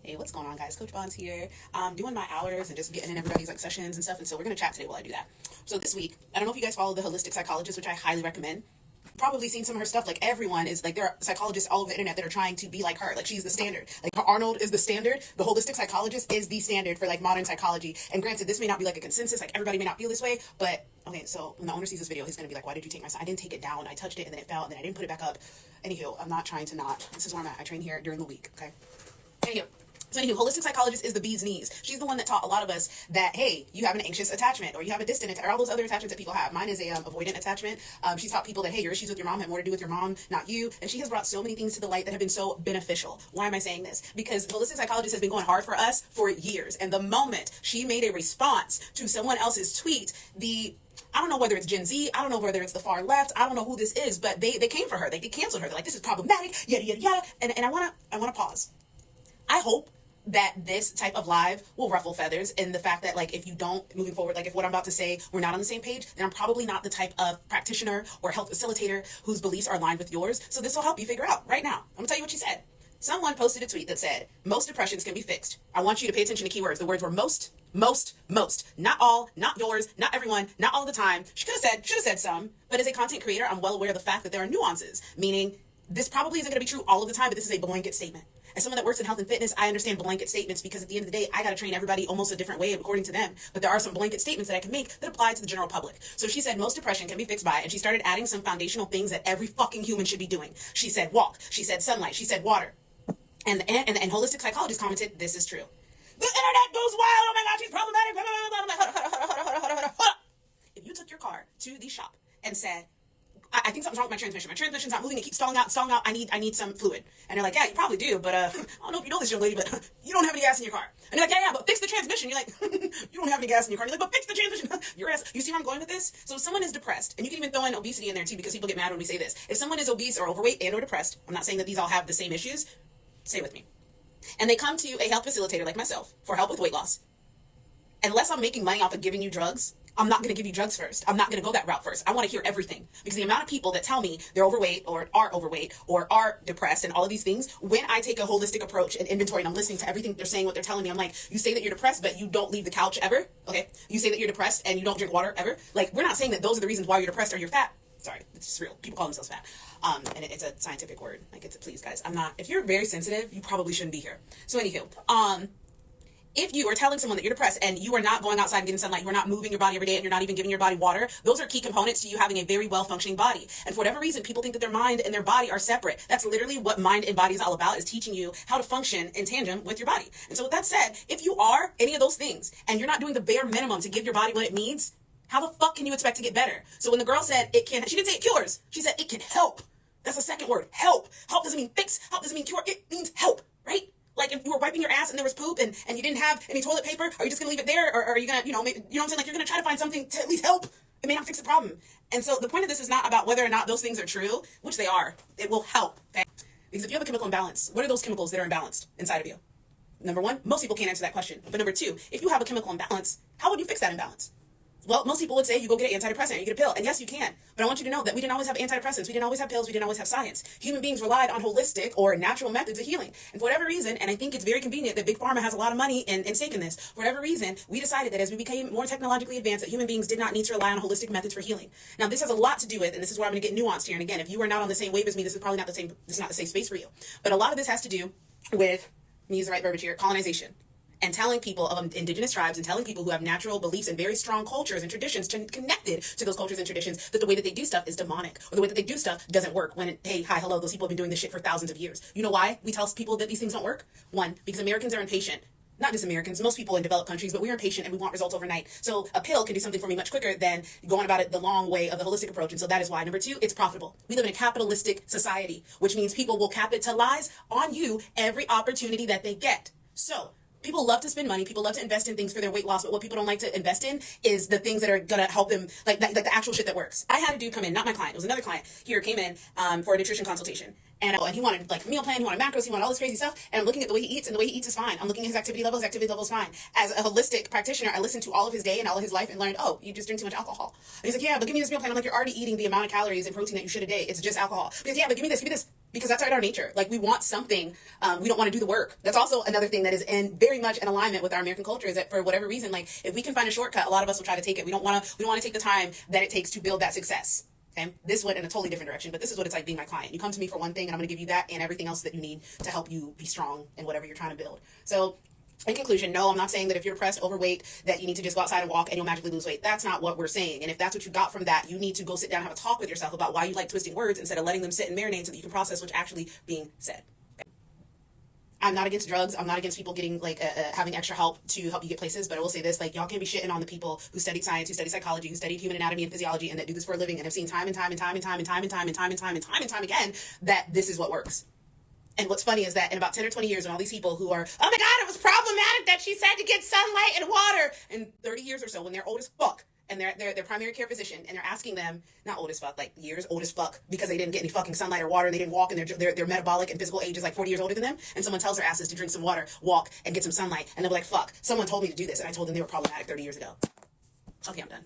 Hey, what's going on, guys? Coach Bonds here. Doing my hours and just getting in everybody's like sessions and stuff. And so we're going to chat today while I do that. So this week, I don't know if you guys follow the Holistic Psychologist, which I highly recommend. Probably seen some of her stuff. Like, everyone is like, there are psychologists all over the internet that are trying to be like her. Like, she's the standard. Like, Arnold is the standard. The Holistic Psychologist is the standard for like modern psychology. And granted, this may not be like a consensus. Like, everybody may not feel this way, but okay. So when the owner sees this video, he's going to be like, why did you take my sign? I didn't take it down. I touched it and then it fell and then I didn't put it back up. Anywho, I'm not trying to not. This is where I'm at. I train here during the week. Okay. Anywho, Holistic Psychologist is the bee's knees. She's the one that taught a lot of us that, hey, you have an anxious attachment, or you have a distant, or all those other attachments that people have. Mine is a avoidant attachment. She's taught people that, hey, your issues with your mom have more to do with your mom, not you. And she has brought so many things to the light that have been so beneficial. Why am I saying this? Because Holistic Psychologist has been going hard for us for years. And the moment she made a response to someone else's tweet, I don't know whether it's Gen Z, I don't know whether it's the far left, I don't know who this is, but they came for her. They canceled her. They're like, this is problematic, yada, yada, yada. And I wanna pause. I hope that this type of live will ruffle feathers in the fact that, like, if you don't, moving forward, like, if what I'm about to say, we're not on the same page, then I'm probably not the type of practitioner or health facilitator whose beliefs are aligned with yours. So this will help you figure out right now. I'm gonna tell you what she said. Someone posted a tweet that said, most depressions can be fixed. I want you to pay attention to keywords. The words were most, not all, not yours, not everyone, not all the time. She should have said some, but as a content creator, I'm well aware of the fact that there are nuances, meaning this probably isn't going to be true all of the time, but this is a blanket statement. As someone that works in health and fitness, I understand blanket statements because at the end of the day, I got to train everybody almost a different way according to them. But there are some blanket statements that I can make that apply to the general public. So she said most depression can be fixed by, and she started adding some foundational things that every fucking human should be doing. She said walk, she said sunlight, she said water. And Holistic Psychologist commented, this is true. The internet goes wild, oh my God, she's problematic, blah, blah, blah, blah. Hold up. If you took your car to the shop and said, I think something's wrong with my transmission. My transmission's not moving. It keeps stalling out. I need some fluid. And they're like, yeah, you probably do, but I don't know if you know this, young lady, but you don't have any gas in your car. And they're like, yeah, but fix the transmission. You're like, you don't have any gas in your car. You're like, but fix the transmission. Your ass. You see where I'm going with this? So if someone is depressed, and you can even throw in obesity in there too, because people get mad when we say this. If someone is obese or overweight and or depressed, I'm not saying that these all have the same issues. Stay with me. And they come to a health facilitator like myself for help with weight loss. Unless I'm making money off of giving you drugs, I'm not going to give you drugs first. I'm not going to go that route first. I want to hear everything, because the amount of people that tell me they're overweight or are depressed and all of these things, when I take a holistic approach and inventory and I'm listening to everything they're saying, what they're telling me, I'm like, you say that you're depressed, but you don't leave the couch ever. Okay. You say that you're depressed and you don't drink water ever. Like, we're not saying that those are the reasons why you're depressed or you're fat. Sorry, it's just real. People call themselves fat. And it's a scientific word. Like, please guys, if you're very sensitive, you probably shouldn't be here. So anywho, if you are telling someone that you're depressed and you are not going outside and getting sunlight, you are not moving your body every day, and you're not even giving your body water, those are key components to you having a very well-functioning body. And for whatever reason, people think that their mind and their body are separate. That's literally what mind and body is all about, is teaching you how to function in tandem with your body. And so with that said, if you are any of those things and you're not doing the bare minimum to give your body what it needs, how the fuck can you expect to get better? So when the girl said it can, she didn't say it cures. She said it can help. That's the second word, help. Help doesn't mean fix. Help doesn't mean cure. It means help, right? Like, if you were wiping your ass and there was poop and you didn't have any toilet paper, are you just going to leave it there? Or are you going to, maybe, you know what I'm saying? Like, you're going to try to find something to at least help. It may not fix the problem. And so the point of this is not about whether or not those things are true, which they are. It will help. Okay? Because if you have a chemical imbalance, what are those chemicals that are imbalanced inside of you? Number one, most people can't answer that question. But number two, if you have a chemical imbalance, how would you fix that imbalance? Well, most people would say you go get an antidepressant, you get a pill. And yes, you can. But I want you to know that we didn't always have antidepressants. We didn't always have pills. We didn't always have science. Human beings relied on holistic or natural methods of healing. And for whatever reason, and I think it's very convenient that Big Pharma has a lot of money and stake in this, for whatever reason, we decided that as we became more technologically advanced, that human beings did not need to rely on holistic methods for healing. Now, this has a lot to do with, and this is where I'm going to get nuanced here. And again, if you are not on the same wave as me, this is probably not the same space for you. But a lot of this has to do with, let me use the right verbiage here, colonization. And telling people of indigenous tribes and telling people who have natural beliefs and very strong cultures and traditions connected to those cultures and traditions that the way that they do stuff is demonic, or the way that they do stuff doesn't work when, hey, hi, hello, those people have been doing this shit for thousands of years. You know why we tell people that these things don't work? One, because Americans are impatient. Not just Americans, most people in developed countries, but we are impatient and we want results overnight. So a pill can do something for me much quicker than going about it the long way of the holistic approach. And so that is why. Number two, it's profitable. We live in a capitalistic society, which means people will capitalize on you every opportunity that they get. So people love to spend money. People love to invest in things for their weight loss. But what people don't like to invest in is the things that are going to help them, like the actual shit that works. I had a dude come in, not my client. It was another client here, came in for a nutrition consultation. And he wanted like meal plan, he wanted macros, he wanted all this crazy stuff. And I'm looking at the way he eats, and the way he eats is fine. I'm looking at his activity level is fine. As a holistic practitioner, I listened to all of his day and all of his life and learned, oh, you just drink too much alcohol. And he's like, yeah, but give me this meal plan. I'm like, you're already eating the amount of calories and protein that you should a day. It's just alcohol. Because yeah, but give me this. because that's our nature. Like, we want something, we don't want to do the work. That's also another thing that is very much in alignment with our American culture, is that for whatever reason, like, if we can find a shortcut, a lot of us will try to take it. We don't want to take the time that it takes to build that success. Okay, this went in a totally different direction, but this is what it's like being my client. You come to me for one thing, and I'm going to give you that and everything else that you need to help you be strong in whatever you're trying to build. So, in conclusion, no, I'm not saying that if you're depressed, overweight, that you need to just go outside and walk and you'll magically lose weight. That's not what we're saying. And if that's what you got from that, you need to go sit down and have a talk with yourself about why you like twisting words instead of letting them sit and marinate so that you can process what's actually being said. Okay? I'm not against drugs. I'm not against people getting like having extra help to help you get places. But I will say this: like, y'all can't be shitting on the people who studied science, who studied psychology, who studied human anatomy and physiology, and that do this for a living and have seen time and time again that this is what works. And what's funny is that in about 10 or 20 years, and all these people who are, oh my God, it was problematic that she said to get sunlight and water. In 30 years or so, when they're old as fuck, and they're their primary care physician, and they're asking them, not old as fuck, like years old as fuck, because they didn't get any fucking sunlight or water, and they didn't walk, and their metabolic and physical age is like 40 years older than them, and someone tells their asses to drink some water, walk, and get some sunlight, and they'll be like, fuck, someone told me to do this, and I told them they were problematic 30 years ago. Okay, I'm done.